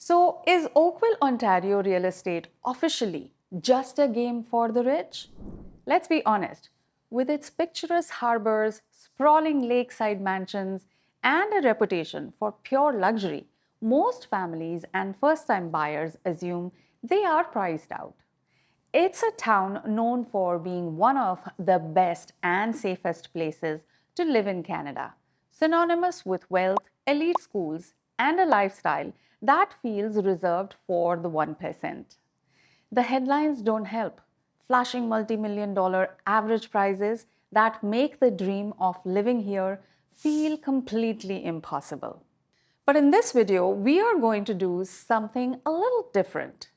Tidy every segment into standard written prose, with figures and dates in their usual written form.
So, is Oakville, Ontario real estate officially just a game for the rich? Let's be honest. With its picturesque harbors, sprawling lakeside mansions, and a reputation for pure luxury, most families and first time buyers assume they are priced out. It's a town known for being one of the best and safest places to live in Canada, synonymous with wealth, elite schools, and a lifestyle that feels reserved for the 1%. The headlines don't help, flashing multi-million dollar average prices that make the dream of living here feel completely impossible. But in this video, we are going to do something a little different.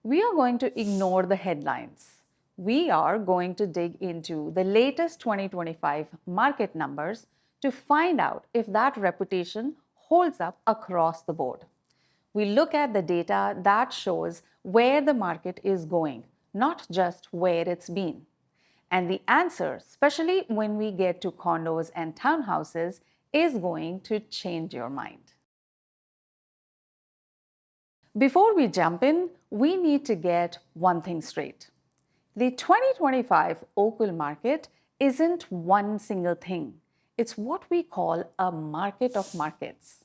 We are going to ignore the headlines. We are going to dig into the latest 2025 market numbers to find out if that reputation holds up across the board. We look at the data that shows where the market is going, not just where it's been. And the answer, especially when we get to condos and townhouses, is going to change your mind. Before we jump in, we need to get one thing straight. The 2025 Oakville market isn't one single thing. It's what we call a market of markets.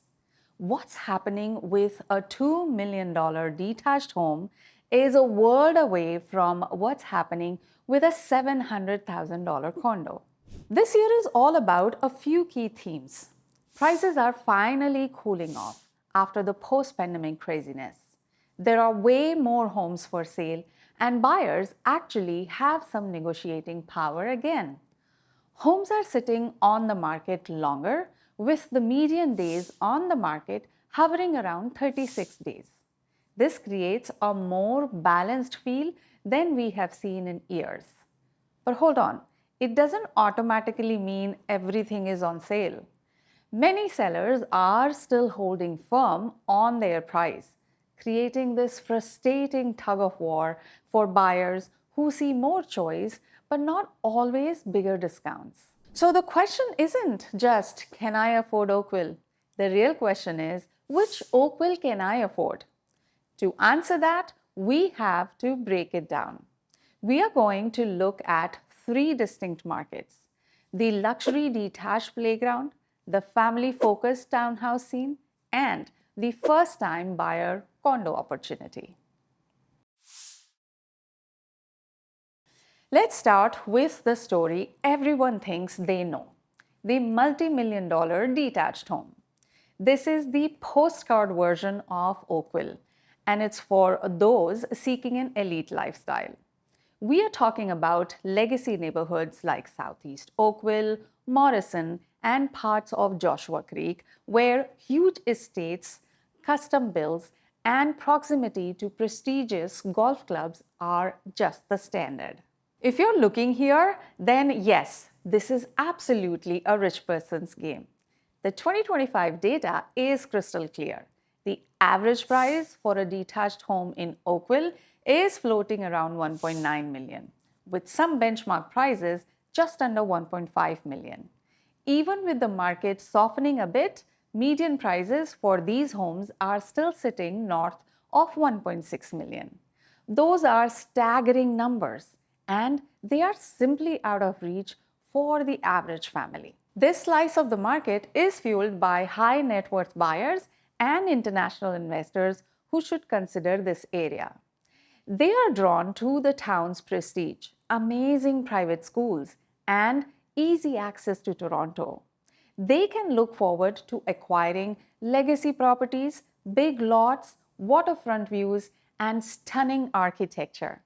What's happening with a $2 million detached home is a world away from what's happening with a $700,000 condo. This year is all about a few key themes. Prices are finally cooling off after the post-pandemic craziness. There are way more homes for sale, and buyers actually have some negotiating power again. Homes are sitting on the market longer, with the median days on the market hovering around 36 days. This creates a more balanced feel than we have seen in years. But hold on, it doesn't automatically mean everything is on sale. Many sellers are still holding firm on their price, creating this frustrating tug of war for buyers who see more choice but not always bigger discounts. So the question isn't just, can I afford Oakville? The real question is, which Oakville can I afford? To answer that, we have to break it down. We are going to look at three distinct markets: the luxury detached playground, the family-focused townhouse scene, and the first-time buyer condo opportunity. Let's start with the story everyone thinks they know: the multi-million dollar detached home. This is the postcard version of Oakville, and it's for those seeking an elite lifestyle. We are talking about legacy neighborhoods like Southeast Oakville, Morrison, and parts of Joshua Creek, where huge estates, custom builds, and proximity to prestigious golf clubs are just the standard. If you're looking here, then yes, this is absolutely a rich person's game. The 2025 data is crystal clear. The average price for a detached home in Oakville is floating around $1.9 million, with some benchmark prices just under $1.5 million. Even with the market softening a bit, median prices for these homes are still sitting north of $1.6 million. Those are staggering numbers, and they are simply out of reach for the average family. This slice of the market is fueled by high net worth buyers and international investors who should consider this area. They are drawn to the town's prestige, amazing private schools, and easy access to Toronto. They can look forward to acquiring legacy properties, big lots, waterfront views, and stunning architecture.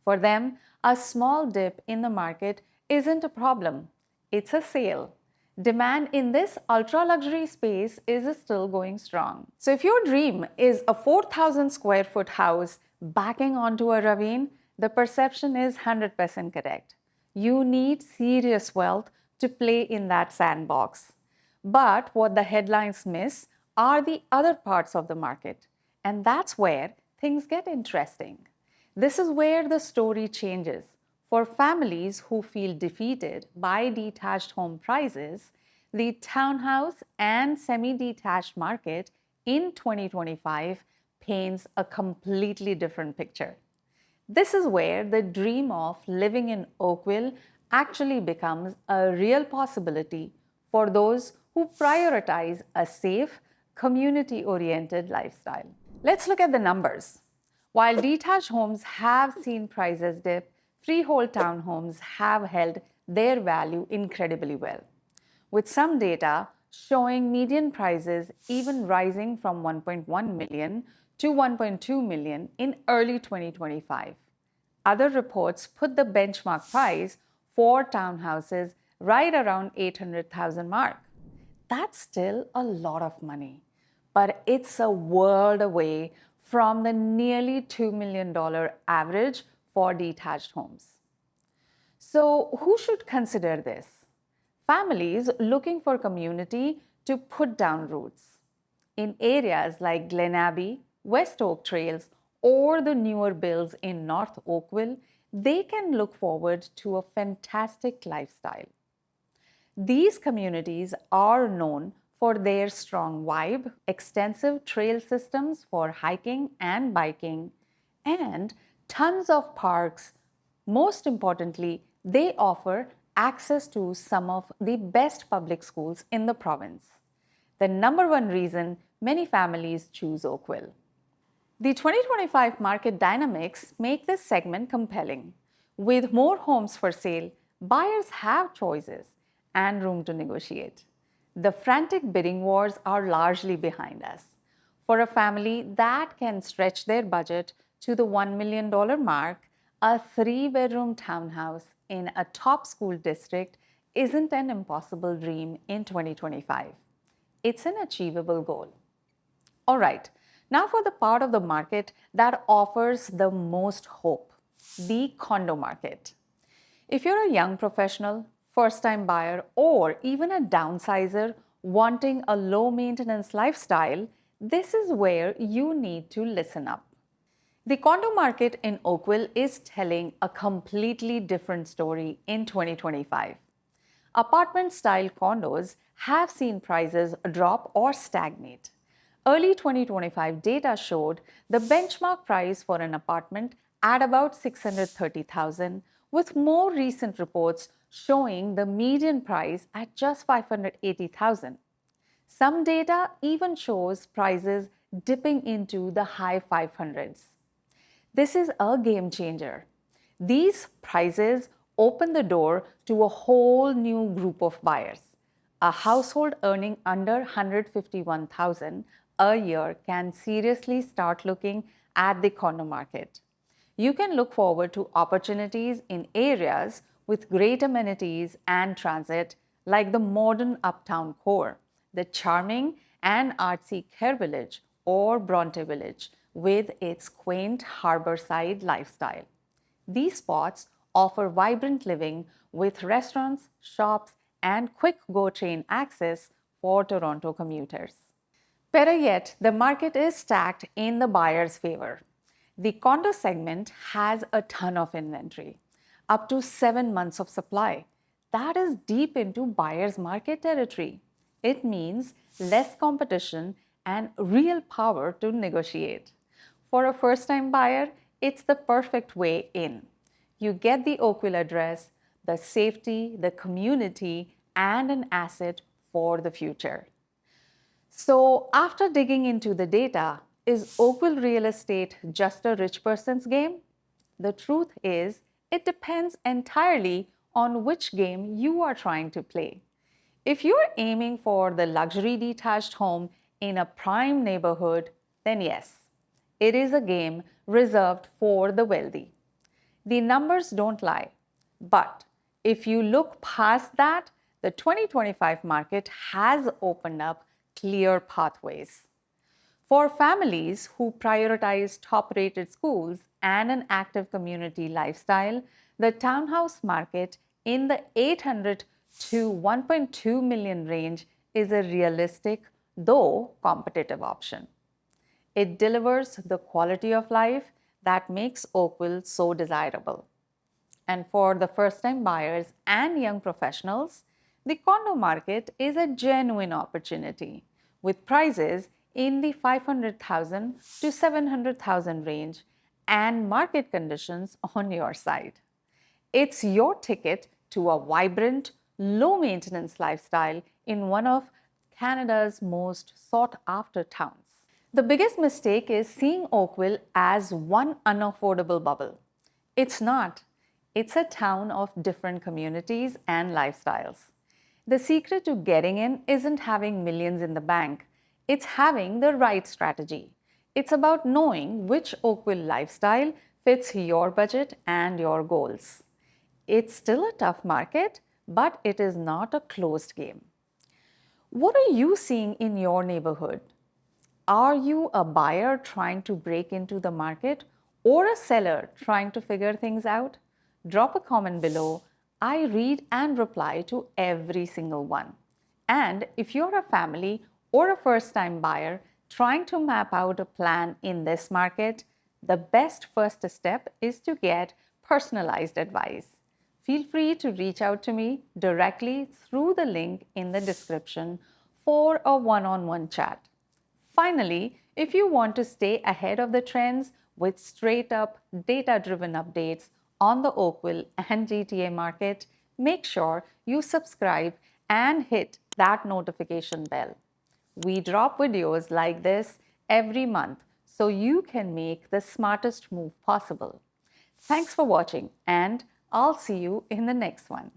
For them, a small dip in the market isn't a problem, it's a sale. Demand in this ultra-luxury space is still going strong. So if your dream is a 4,000 square foot house backing onto a ravine, the perception is 100% correct. You need serious wealth to play in that sandbox. But what the headlines miss are the other parts of the market. And that's where things get interesting. This is where the story changes. For families who feel defeated by detached home prices, the townhouse and semi-detached market in 2025 paints a completely different picture. This is where the dream of living in Oakville actually becomes a real possibility for those who prioritize a safe, community oriented lifestyle. Let's look at the numbers. While detached homes have seen prices dip, freehold townhomes have held their value incredibly well, with some data showing median prices even rising from 1.1 million to 1.2 million in early 2025. Other reports put the benchmark price for townhouses right around 800,000 mark. That's still a lot of money, but it's a world away from the nearly $2 million average for detached homes. So, who should consider this? Families looking for community to put down roots. In areas like Glen Abbey, West Oak Trails, or the newer builds in North Oakville, they can look forward to a fantastic lifestyle. These communities are known for their strong vibe, extensive trail systems for hiking and biking, and tons of parks. Most importantly, they offer access to some of the best public schools in the province. The number one reason many families choose Oakville. The 2025 market dynamics make this segment compelling. With more homes for sale, buyers have choices and room to negotiate. The frantic bidding wars are largely behind us. For a family that can stretch their budget to the $1 million mark, a 3-bedroom townhouse in a top school district isn't an impossible dream in 2025. It's an achievable goal. All right, now for the part of the market that offers the most hope, the condo market. If you're a young professional, first-time buyer, or even a downsizer wanting a low-maintenance lifestyle, this is where you need to listen up. The condo market in Oakville is telling a completely different story in 2025. Apartment-style condos have seen prices drop or stagnate. Early 2025 data showed the benchmark price for an apartment at about $630,000, with more recent reports showing the median price at just $580,000. Some data even shows prices dipping into the high 500s. This is a game changer. These prices open the door to a whole new group of buyers. A household earning under $151,000 a year can seriously start looking at the condo market. You can look forward to opportunities in areas with great amenities and transit, like the modern uptown core, the charming and artsy Care Village or Bronte Village with its quaint harborside lifestyle. These spots offer vibrant living with restaurants, shops, and quick GO train access for Toronto commuters. Better yet, the market is stacked in the buyer's favor. The condo segment has a ton of inventory, up to 7 months of supply. That is deep into buyer's market territory. It means less competition and real power to negotiate. For a first-time buyer, it's the perfect way in. You get the Oakville address, the safety, the community, and an asset for the future. So, after digging into the data, is Oakville real estate just a rich person's game? The truth is, it depends entirely on which game you are trying to play. If you're aiming for the luxury detached home in a prime neighborhood, then yes, it is a game reserved for the wealthy. The numbers don't lie. But if you look past that, the 2025 market has opened up clear pathways. For families who prioritize top-rated schools and an active community lifestyle, the townhouse market in the 800 to 1.2 million range is a realistic, though competitive option. It delivers the quality of life that makes Oakville so desirable. And for the first-time buyers and young professionals, the condo market is a genuine opportunity, with prices in the 500,000 to 700,000 range and market conditions on your side. It's your ticket to a vibrant, low maintenance lifestyle in one of Canada's most sought after towns. The biggest mistake is seeing Oakville as one unaffordable bubble. It's not. It's a town of different communities and lifestyles. The secret to getting in isn't having millions in the bank, it's having the right strategy. It's about knowing which Oakville lifestyle fits your budget and your goals. It's still a tough market, but it is not a closed game. What are you seeing in your neighborhood? Are you a buyer trying to break into the market or a seller trying to figure things out? Drop a comment below. I read and reply to every single one. And if you're a family or a first-time buyer trying to map out a plan in this market, the best first step is to get personalized advice. Feel free to reach out to me directly through the link in the description for a one-on-one chat. Finally, if you want to stay ahead of the trends with straight-up data-driven updates on the Oakville and GTA market, make sure you subscribe and hit that notification bell. We drop videos like this every month so you can make the smartest move possible. Thanks for watching, and I'll see you in the next one.